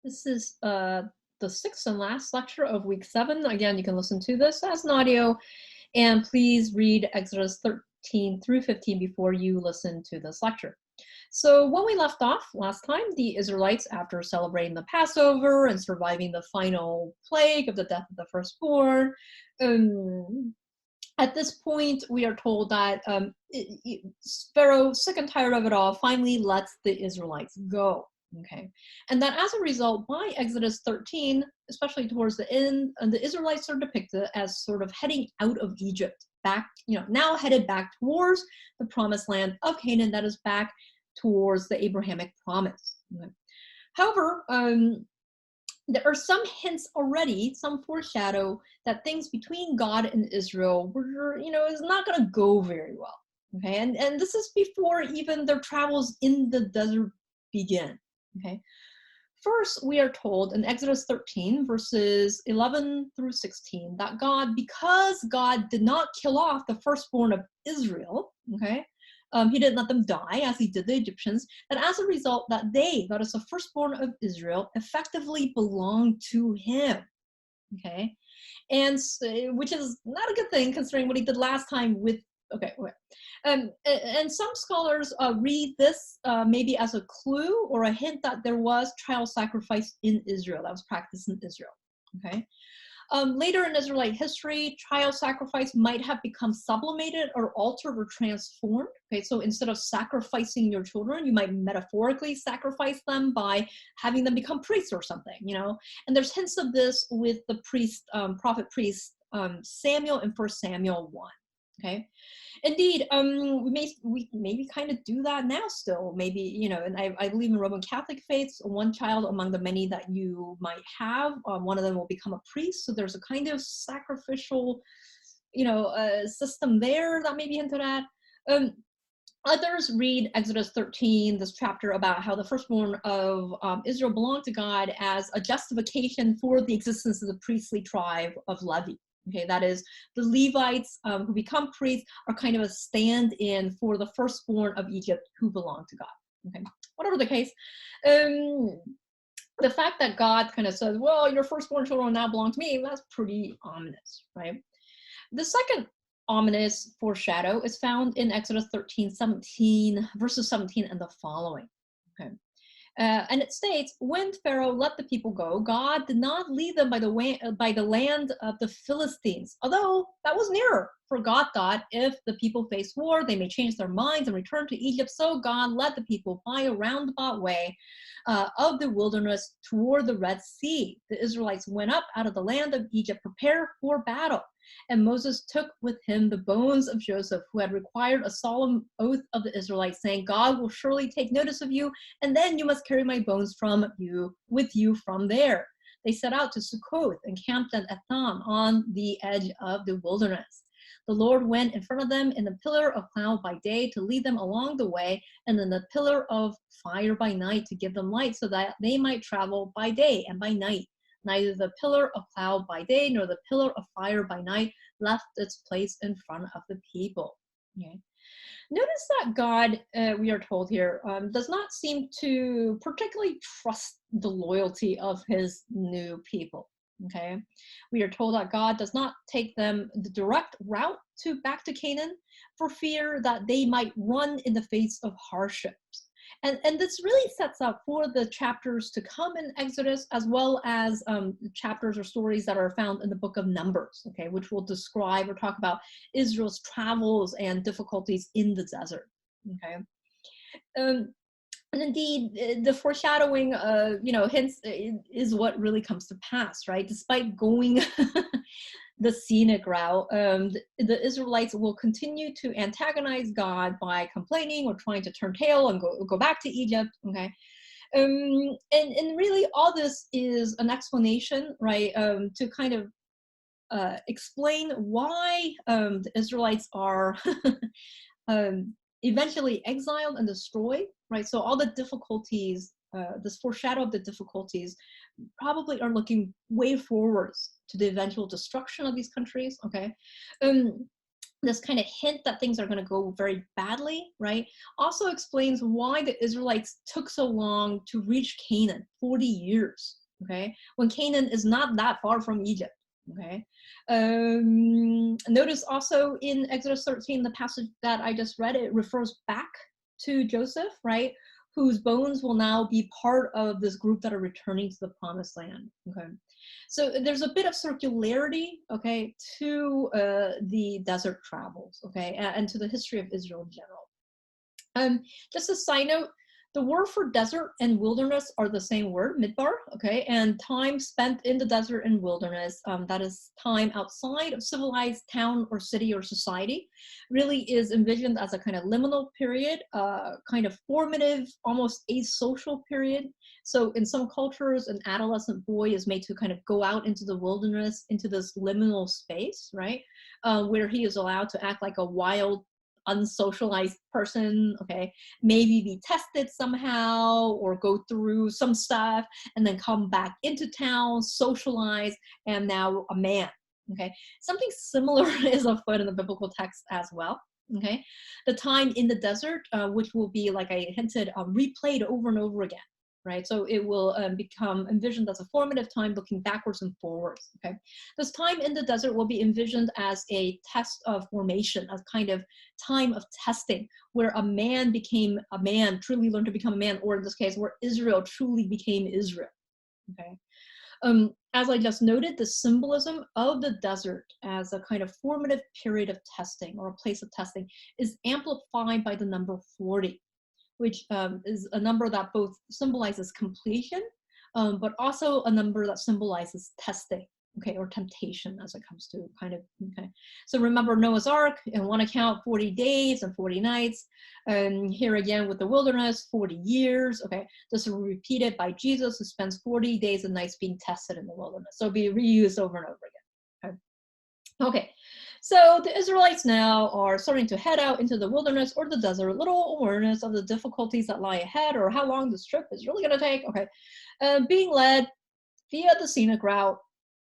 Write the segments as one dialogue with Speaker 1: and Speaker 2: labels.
Speaker 1: This is the sixth and last lecture of week 7. Again, you can listen to this as an audio, and please read Exodus 13 through 15 before you listen to this lecture. So when we left off last time, the Israelites, after celebrating the Passover and surviving the final plague of the death of the firstborn, at this point, we are told that Pharaoh, sick and tired of it all, finally lets the Israelites go. Okay, and that as a result, by Exodus 13, especially towards the end, the Israelites are depicted as sort of heading out of Egypt, back, now headed back towards the promised land of Canaan, that is back towards the Abrahamic promise. Okay. However, there are some hints already, some foreshadow that things between God and Israel were, is not going to go very well. Okay, and this is before even their travels in the desert begin. Okay, first we are told in Exodus 13 verses 11 through 16 that God, because God did not kill off the firstborn of Israel, okay, he didn't let them die as he did the Egyptians, and as a result that they, that is the firstborn of Israel, effectively belonged to him. Okay, and which is not a good thing considering what he did last time with, okay. And some scholars read this maybe as a clue or a hint that there was child sacrifice in Israel, that was practiced in Israel. Okay. Later in Israelite history, child sacrifice might have become sublimated or altered or transformed. Okay, so instead of sacrificing your children, you might metaphorically sacrifice them by having them become priests or something, And there's hints of this with the priest, prophet priest Samuel in 1 Samuel 1. Okay, indeed, we maybe kind of do that now still, maybe, and I believe in Roman Catholic faiths, one child among the many that you might have, one of them will become a priest, so there's a kind of sacrificial, system there that may be hinted at. Others read Exodus 13, this chapter about how the firstborn of Israel belonged to God, as a justification for the existence of the priestly tribe of Levi. Okay, that is, the Levites who become priests are kind of a stand-in for the firstborn of Egypt who belong to God. Okay, whatever the case, the fact that God kind of says, well, your firstborn children now belong to me, that's pretty ominous, right? The second ominous foreshadow is found in Exodus 13, 17, verses 17 and the following. Okay. And it states, when Pharaoh let the people go, God did not lead them by the land of the Philistines, although that was nearer. For God thought, if the people face war, they may change their minds and return to Egypt. So God led the people by a roundabout way of the wilderness toward the Red Sea. The Israelites went up out of the land of Egypt, prepared for battle. And Moses took with him the bones of Joseph, who had required a solemn oath of the Israelites, saying, God will surely take notice of you, and then you must carry my bones with you from there. They set out to Succoth and camped at Etham on the edge of the wilderness. The Lord went in front of them in the pillar of cloud by day to lead them along the way, and in the pillar of fire by night to give them light, so that they might travel by day and by night. Neither the pillar of cloud by day nor the pillar of fire by night left its place in front of the people. Okay. Notice that God, we are told here, does not seem to particularly trust the loyalty of his new people. Okay, we are told that God does not take them the direct route back to Canaan for fear that they might run in the face of hardships. And this really sets up for the chapters to come in Exodus, as well as chapters or stories that are found in the book of Numbers, okay, which will describe or talk about Israel's travels and difficulties in the desert, okay. And indeed, the foreshadowing, hints is what really comes to pass, right? Despite going the scenic route, the Israelites will continue to antagonize God by complaining or trying to turn tail and go back to Egypt, okay? And really all this is an explanation, right, to kind of explain why the Israelites are eventually exiled and destroyed, right? So all the difficulties, this foreshadow of the difficulties probably are looking way forwards to the eventual destruction of these countries, okay? this kind of hint that things are going to go very badly, right, also explains why the Israelites took so long to reach Canaan, 40 years, okay, when Canaan is not that far from Egypt, okay. Notice also in Exodus 13, the passage that I just read, it refers back to Joseph, right, whose bones will now be part of this group that are returning to the promised land, okay. So there's a bit of circularity, okay, to the desert travels, okay, and to the history of Israel in general. Just a side note, the word for desert and wilderness are the same word, midbar, okay, and time spent in the desert and wilderness, that is time outside of civilized town or city or society, really is envisioned as a kind of liminal period, kind of formative, almost asocial period. So in some cultures, an adolescent boy is made to kind of go out into the wilderness, into this liminal space, right, where he is allowed to act like a wild, unsocialized person, okay, maybe be tested somehow or go through some stuff and then come back into town, socialize, and now a man, okay. Something similar is afoot in the biblical text as well, okay. The time in the desert, which will be, like I hinted, replayed over and over again, right? So it will become envisioned as a formative time looking backwards and forwards, okay? This time in the desert will be envisioned as a test of formation, a kind of time of testing, where a man became a man, truly learned to become a man, or in this case, where Israel truly became Israel, okay? As I just noted, the symbolism of the desert as a kind of formative period of testing or a place of testing is amplified by the number 40, which is a number that both symbolizes completion, but also a number that symbolizes testing, okay, or temptation as it comes to kind of, okay. So remember Noah's Ark, in one account, 40 days and 40 nights. And here again with the wilderness, 40 years, okay. This is repeated by Jesus, who spends 40 days and nights being tested in the wilderness. So it'll be reused over and over again, okay. Okay, so the Israelites now are starting to head out into the wilderness or the desert, little awareness of the difficulties that lie ahead or how long this trip is really going to take, okay. Being led via the scenic route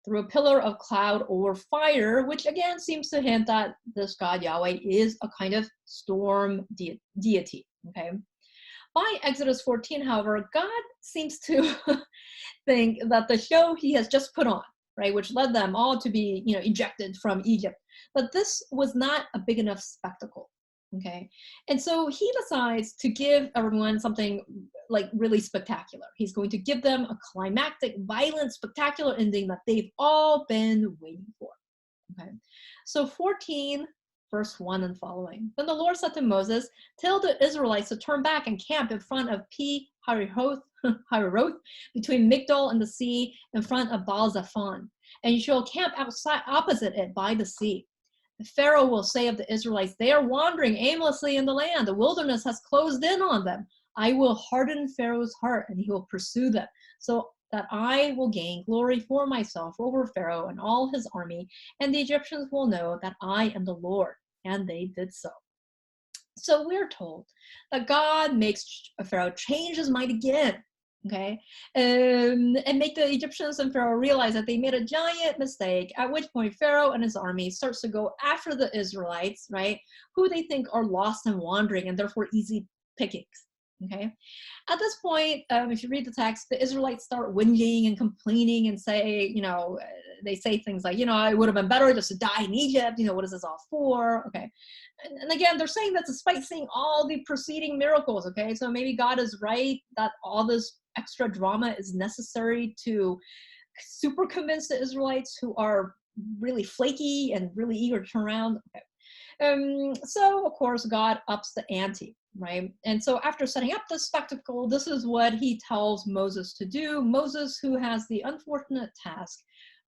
Speaker 1: through a pillar of cloud or fire, which again seems to hint that this God Yahweh is a kind of storm deity, okay. By Exodus 14, however, God seems to think that the show he has just put on, right, which led them all to be, ejected from Egypt, but this was not a big enough spectacle, okay? And so he decides to give everyone something like really spectacular. He's going to give them a climactic, violent, spectacular ending that they've all been waiting for, okay? So 14, verse 1 and following. Then the Lord said to Moses, tell the Israelites to turn back and camp in front of Pi Hahiroth, between Migdol and the sea, in front of Baal Zephon. And you shall camp outside opposite it by the sea. The Pharaoh will say of the Israelites, they are wandering aimlessly in the land. The wilderness has closed in on them. I will harden Pharaoh's heart, and he will pursue them, so that I will gain glory for myself over Pharaoh and all his army, and the Egyptians will know that I am the Lord. And they did so. So we're told that God makes Pharaoh change his mind again, okay, and make the Egyptians and Pharaoh realize that they made a giant mistake, at which point Pharaoh and his army starts to go after the Israelites, right, who they think are lost and wandering and therefore easy pickings, okay. At this point, if you read the text, the Israelites start whinging and complaining and say, they say things like, it would have been better just to die in Egypt, what is this all for, okay. And again, they're saying that despite seeing all the preceding miracles, okay, so maybe God is right that all this extra drama is necessary to super convince the Israelites who are really flaky and really eager to turn around, okay. So of course God ups the ante, right? And so after setting up this spectacle, this is what he tells Moses to do. Moses, who has the unfortunate task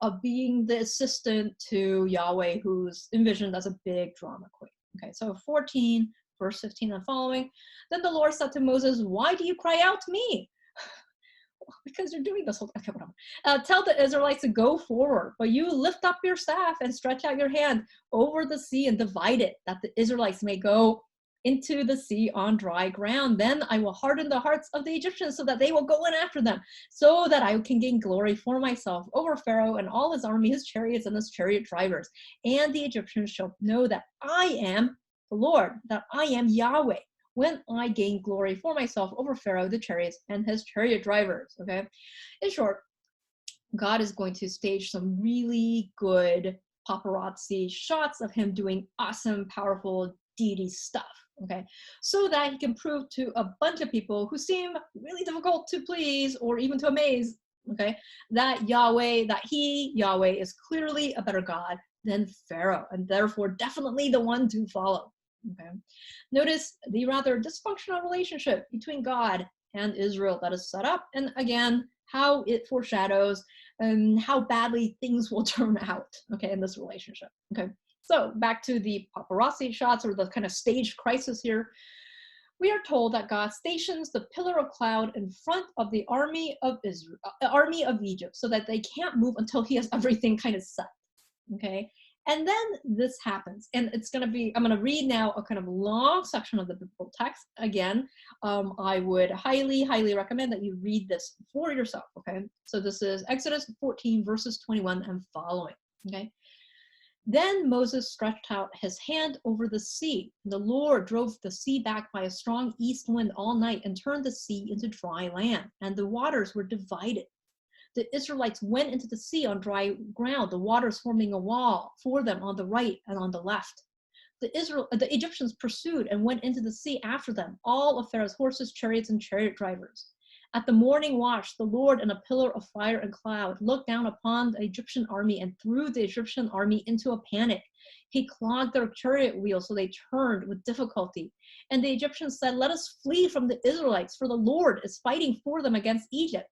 Speaker 1: of being the assistant to Yahweh, who's envisioned as a big drama queen. Okay, so 14, verse 15 and following. Then the Lord said to Moses, why do you cry out to me? Because you're doing this whole, okay, whatever. Tell the Israelites to go forward, but you lift up your staff and stretch out your hand over the sea and divide it, that the Israelites may go into the sea on dry ground. Then I will harden the hearts of the Egyptians so that they will go in after them, so that I can gain glory for myself over Pharaoh and all his army, his chariots and his chariot drivers. And the Egyptians shall know that I am the Lord, that I am Yahweh, when I gain glory for myself over Pharaoh, the chariots, and his chariot drivers. Okay. In short, God is going to stage some really good paparazzi shots of him doing awesome, powerful deity stuff, okay? So that he can prove to a bunch of people who seem really difficult to please or even to amaze, okay, that Yahweh, is clearly a better God than Pharaoh, and therefore definitely the one to follow, okay? Notice the rather dysfunctional relationship between God and Israel that is set up, and again, how it foreshadows how badly things will turn out, okay, in this relationship, okay? So back to the paparazzi shots, or the kind of staged crisis here. We are told that God stations the pillar of cloud in front of the army of Egypt, so that they can't move until he has everything kind of set, okay? And then this happens, and I'm going to read now a kind of long section of the biblical text. Again, I would highly, highly recommend that you read this for yourself, okay? So this is Exodus 14, verses 21 and following, okay? Then Moses stretched out his hand over the sea. The Lord drove the sea back by a strong east wind all night and turned the sea into dry land, and the waters were divided. The Israelites went into the sea on dry ground, the waters forming a wall for them on the right and on the left. The Egyptians pursued and went into the sea after them, all of Pharaoh's horses, chariots, and chariot drivers. At the morning watch, the Lord in a pillar of fire and cloud looked down upon the Egyptian army and threw the Egyptian army into a panic. He clogged their chariot wheels so they turned with difficulty. And the Egyptians said, "Let us flee from the Israelites, for the Lord is fighting for them against Egypt."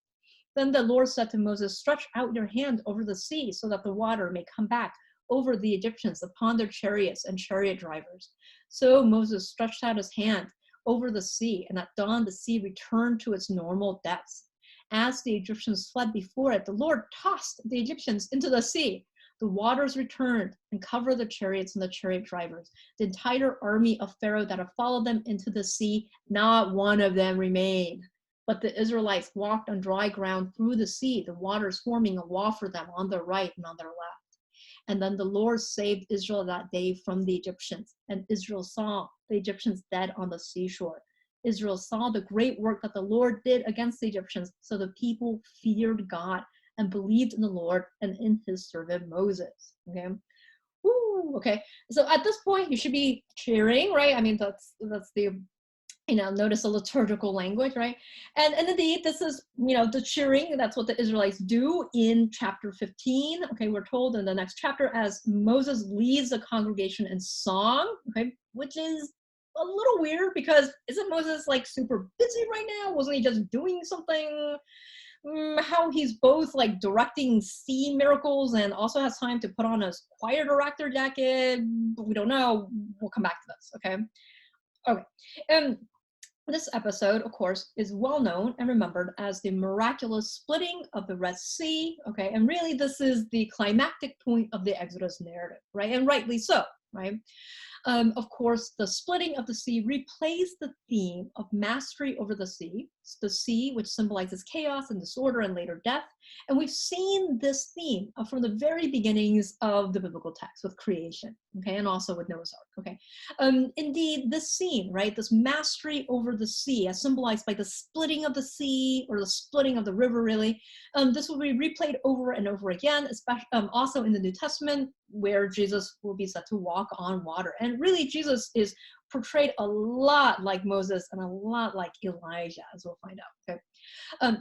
Speaker 1: Then the Lord said to Moses, "Stretch out your hand over the sea so that the water may come back over the Egyptians upon their chariots and chariot drivers." So Moses stretched out his hand over the sea, and at dawn the sea returned to its normal depths. As the Egyptians fled before it, the Lord tossed the Egyptians into the sea. The waters returned and covered the chariots and the chariot drivers. The entire army of Pharaoh that had followed them into the sea, not one of them remained. But the Israelites walked on dry ground through the sea, the waters forming a wall for them on their right and on their left. And then the Lord saved Israel that day from the Egyptians, and Israel saw the Egyptians dead on the seashore. Israel saw the great work that the Lord did against the Egyptians, so the people feared God and believed in the Lord and in his servant Moses. Okay. Woo, okay. So at this point, you should be cheering, right? I mean, that's the, notice the liturgical language, right? And indeed, this is, the cheering. That's what the Israelites do in chapter 15. Okay, we're told in the next chapter as Moses leads the congregation in song, okay, which is a little weird because isn't Moses like super busy right now? Wasn't he just doing something? How he's both like directing sea miracles and also has time to put on a choir director jacket. We don't know. We'll come back to this, okay? Okay. And this episode, of course, is well known and remembered as the miraculous splitting of the Red Sea, okay? And really, this is the climactic point of the Exodus narrative, right? And rightly so, right? Of course, the splitting of the sea replays the theme of mastery over the sea, which symbolizes chaos and disorder and later death. And we've seen this theme from the very beginnings of the biblical text with creation, okay, and also with Noah's Ark, okay. Indeed, this scene, right, this mastery over the sea, as symbolized by the splitting of the sea or the splitting of the river, really, this will be replayed over and over again, especially also in the New Testament, where Jesus will be said to walk on water. And really, Jesus is portrayed a lot like Moses and a lot like Elijah, as we'll find out, okay?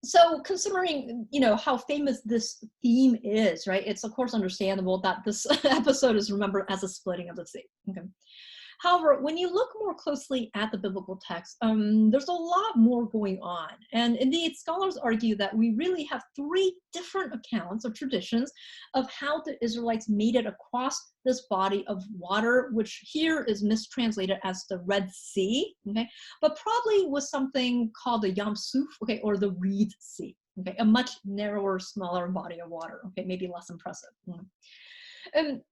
Speaker 1: So considering, how famous this theme is, right, it's of course understandable that this episode is remembered as a splitting of the sea, okay? However, when you look more closely at the biblical text, there's a lot more going on. And indeed, scholars argue that we really have three different accounts or traditions of how the Israelites made it across this body of water, which here is mistranslated as the Red Sea, okay? But probably was something called the Yam Suf, okay, or the Reed Sea, okay? A much narrower, smaller body of water, okay? Maybe less impressive.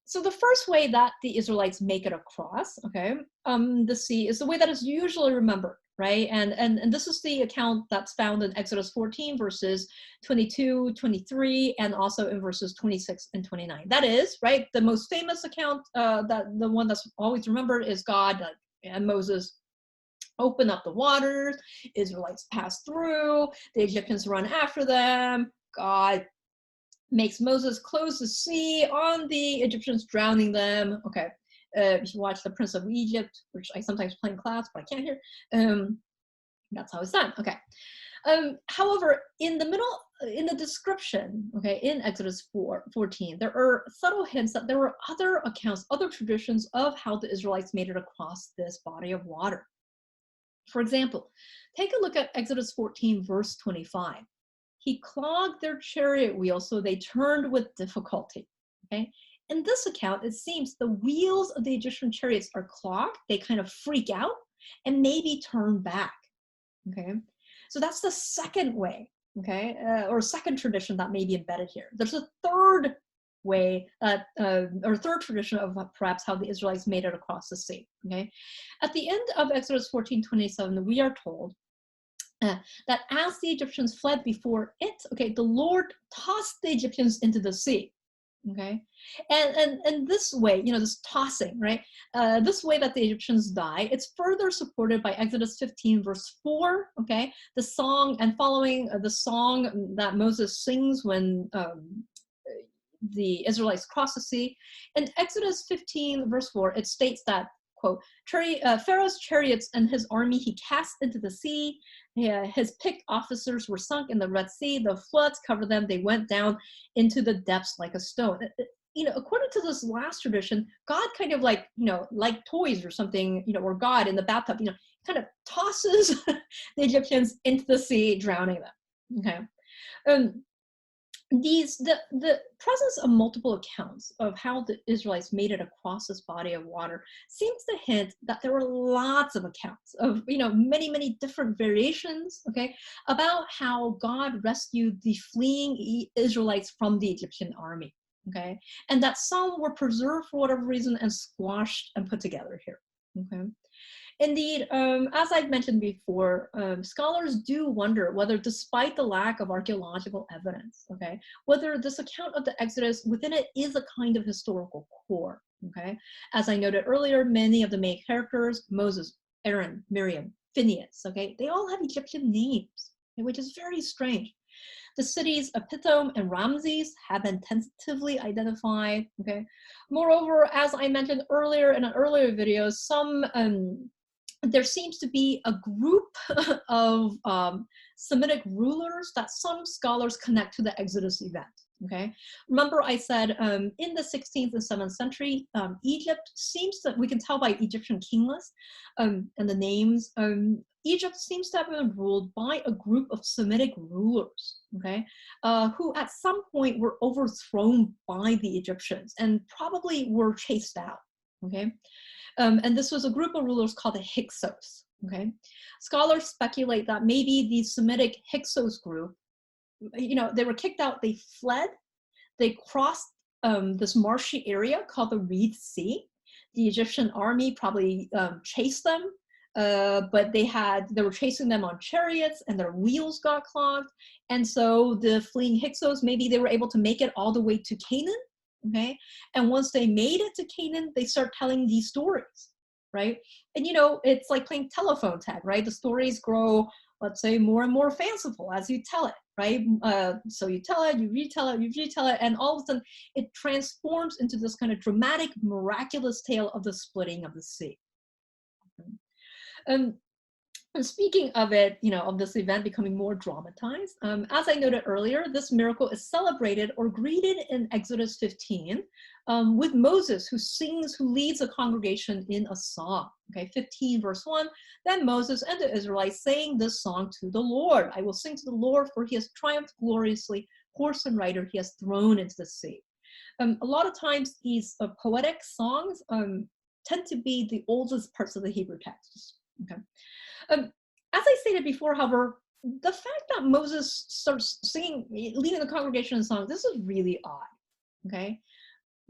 Speaker 1: So the first way that the Israelites make it across, okay, the sea is the way that is usually remembered, right? And this is the account that's found in Exodus 14, verses 22, 23, and also in verses 26 and 29. That is, right, the most famous account, that the one that's always remembered is God and Moses open up the waters, Israelites pass through, the Egyptians run after them, God makes Moses close the sea on the Egyptians, drowning them. Okay, if you watch The Prince of Egypt, which I sometimes play in class, but I can't hear, that's how it's done. Okay. However, in the description, okay, in Exodus 14, there are subtle hints that there were other accounts, other traditions of how the Israelites made it across this body of water. For example, take a look at Exodus 14, verse 25. He clogged their chariot wheels so they turned with difficulty. Okay. In this account, it seems the wheels of the Egyptian chariots are clogged. They kind of freak out and maybe turn back. Okay. So that's the second way, okay, or second tradition that may be embedded here. There's a third way, or third tradition of perhaps how the Israelites made it across the sea. Okay. At the end of Exodus 14:27, we are told that as the Egyptians fled before it, okay, the Lord tossed the Egyptians into the sea. Okay, and this way, this tossing, right? This way that the Egyptians die, it's further supported by Exodus 15, verse 4. Okay, the song and following the song that Moses sings when the Israelites cross the sea. In Exodus 15, verse 4, it states that, quote, Pharaoh's chariots and his army he cast into the sea. His picked officers were sunk in the Red Sea. The floods covered them. They went down into the depths like a stone. According to this last tradition, God kind of like toys or something, or God in the bathtub, kind of tosses the Egyptians into the sea, drowning them. Okay. The presence of multiple accounts of how the Israelites made it across this body of water seems to hint that there were lots of accounts of many different variations, okay, about how God rescued the fleeing Israelites from the Egyptian army, okay, and that some were preserved for whatever reason and squashed and put together here. Okay. Indeed, as I've mentioned before, scholars do wonder whether, despite the lack of archaeological evidence, okay, whether this account of the Exodus within it is a kind of historical core, okay? As I noted earlier, many of the main characters, Moses, Aaron, Miriam, Phineas, okay, they all have Egyptian names, which is very strange. The cities of Pithom and Ramses have been tentatively identified, okay? Moreover, as I mentioned earlier in an earlier video, there seems to be a group of Semitic rulers that some scholars connect to the Exodus event. Okay, remember I said in the 16th and 7th century, Egypt seems that we can tell by Egyptian king lists and the names. Egypt seems to have been ruled by a group of Semitic rulers, okay, who at some point were overthrown by the Egyptians and probably were chased out. Okay. And this was a group of rulers called the Hyksos. Okay, scholars speculate that maybe the Semitic Hyksos group, they were kicked out, they fled, they crossed this marshy area called the Reed Sea. The Egyptian army probably chased them, but they were chasing them on chariots and their wheels got clogged. And so the fleeing Hyksos, maybe they were able to make it all the way to Canaan. Okay, and once they made it to Canaan, they start telling these stories, right? And it's like playing telephone tag, right? The stories grow, let's say, more and more fanciful as you tell it, right? So you tell it, you retell it, and all of a sudden it transforms into this kind of dramatic, miraculous tale of the splitting of the sea. And speaking of it, of this event becoming more dramatized, as I noted earlier, this miracle is celebrated or greeted in Exodus 15 with Moses, who leads the congregation in a song. Okay, 15 verse 1, then Moses and the Israelites sang this song to the Lord. I will sing to the Lord, for he has triumphed gloriously, horse and rider he has thrown into the sea. A lot of times these poetic songs tend to be the oldest parts of the Hebrew texts. Okay. As I stated before, however, the fact that Moses starts singing, leading the congregation in song, this is really odd, okay?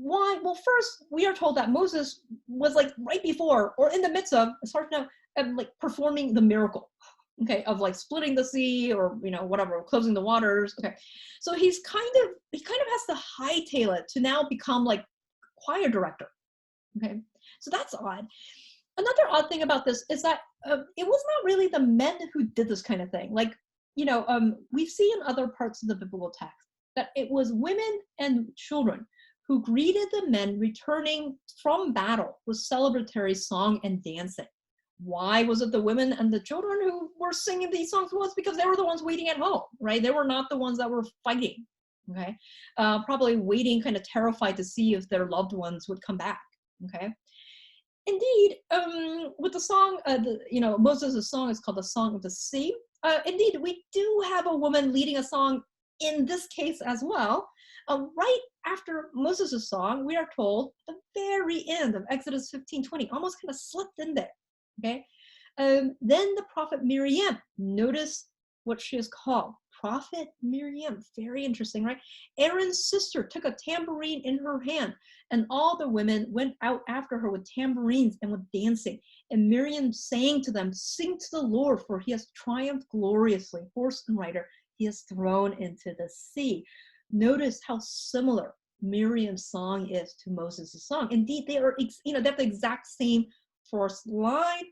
Speaker 1: Why? Well, first, we are told that Moses was like right before or in the midst of, as far as now, like performing the miracle, okay, of like splitting the sea or, you know, whatever, closing the waters. Okay. So he kind of has to hightail it to now become like choir director. Okay. So that's odd. Another odd thing about this is that it was not really the men who did this kind of thing. Like, you know, we see in other parts of the biblical text that it was women and children who greeted the men returning from battle with celebratory song and dancing. Why was it the women and the children who were singing these songs? Was because they were the ones waiting at home, right? They were not the ones that were fighting, okay? Probably waiting, kind of terrified to see if their loved ones would come back, okay? Indeed, with the song, you know, Moses' song is called the Song of the Sea. Indeed, we do have a woman leading a song in this case as well. Right after Moses' song, we are told at the very end of Exodus 15:20, almost kind of slipped in there, okay? Then the prophet Miriam, notice what she is called, prophet Miriam, very interesting, right? Aaron's sister took a tambourine in her hand, and all the women went out after her with tambourines and with dancing. And Miriam sang to them, "Sing to the Lord, for he has triumphed gloriously, horse and rider, he is thrown into the sea." Notice how similar Miriam's song is to Moses' song. Indeed, they are, you know, they have the exact same first line.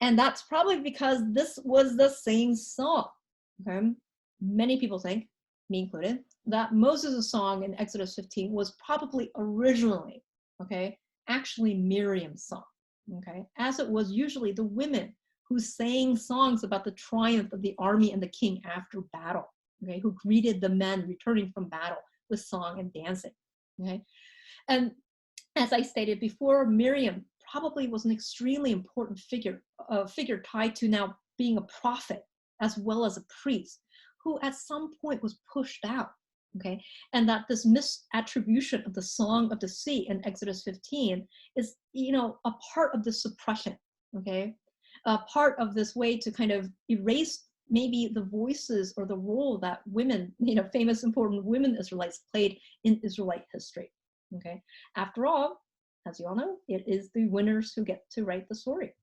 Speaker 1: And that's probably because this was the same song. Okay? Many people think, me included, that Moses' song in Exodus 15 was probably originally, okay, actually Miriam's song, okay, as it was usually the women who sang songs about the triumph of the army and the king after battle, okay, who greeted the men returning from battle with song and dancing, okay. And as I stated before, Miriam probably was an extremely important figure tied to now being a prophet as well as a priest, who at some point was pushed out, okay? And that this misattribution of the Song of the Sea in Exodus 15 is, you know, a part of the suppression, okay? A part of this way to kind of erase maybe the voices or the role that women, you know, famous important women Israelites played in Israelite history, okay? After all, as you all know, it is the winners who get to write the story.